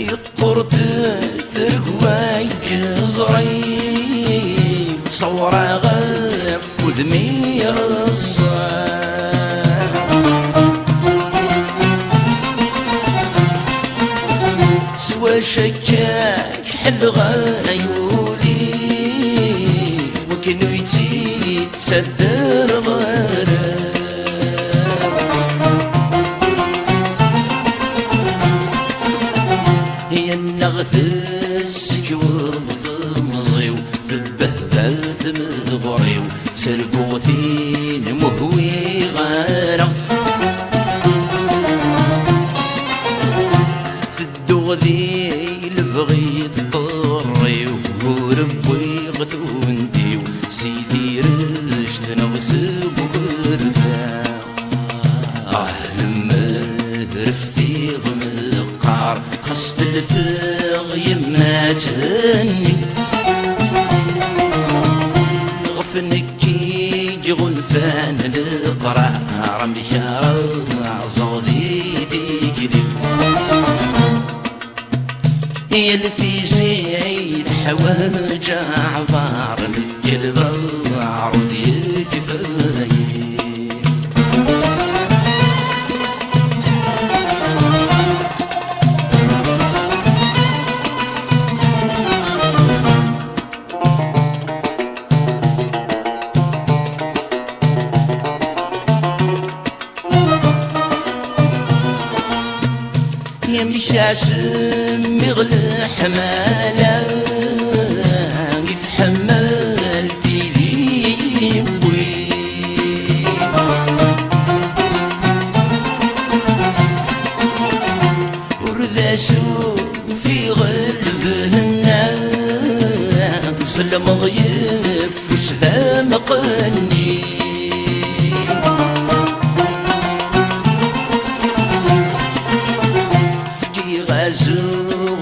يطرت ثرقواي زري صورة غف وذمير الصاح سوى شكاك حل غايولي وكنو يتسدر غرام هي النغث السكور ضمزيو ذبهبث مغريو سربوثين مهوي غارة في الدغذي البغيد طريو وربي غثونديو سيدي رشد نغسب وكرفا رفتي غمقار خصت الفغ يماتني غفنكي غنفان القرع رمي شارع عزوضي ديكدي يلفي زيد حواج عبار الكلب عرض يكفاي يمشي عسمي غل حمالة يتحملتي لي بوين ورداسو في غلبهن سلم غيف وسلام قني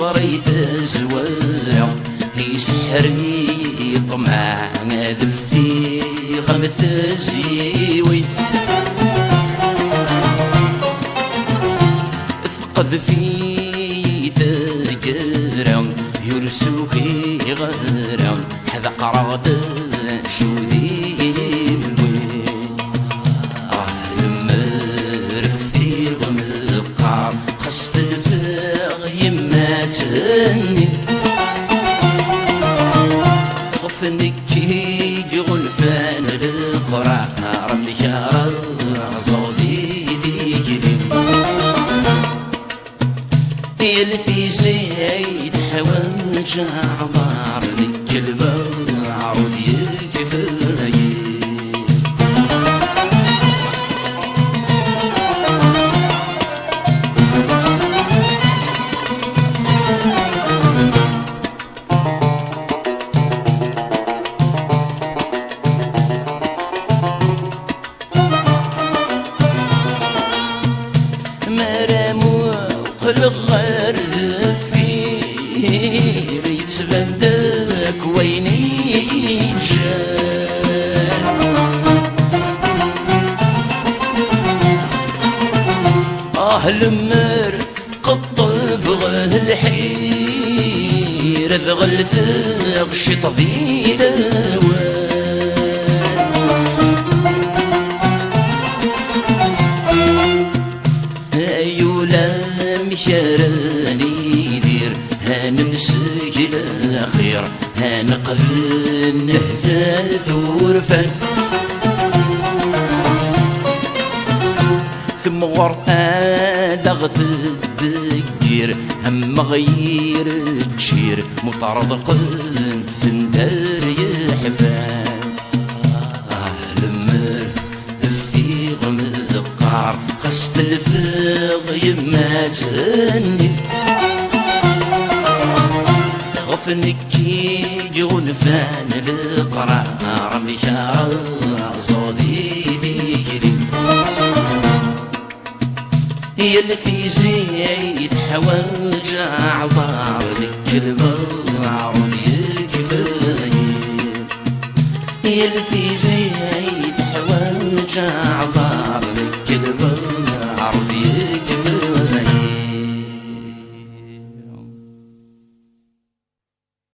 غريث زواع يسحري طمع ذفتي غمث زيوي ثقذ في ثقرا يرسوكي غرا حذا قراد شودي لما رفتي غمقار خصت يماتني غفنكي غنفان القرع رمي شارع عزوضي ديكدي يلفي زيد حواج عبار الكلب عرض يكفاي الغير ذفير يتبندك ويني جان المر قطب غه الحير ذغل ثغ شطبيل شراني دير هنمسك الأخير هنقذ النهثاث ورفان ثم غرقان لغث الدقير هم غير تشير مطارد ثندر يحفان المر في غمذقار قصد الفغ يماتني غفنكي جونفان القرع رمي شارع صدي ديكدي يلفي زيت حواج عبار الكلب عرض يكفاي يلفي زيت حواج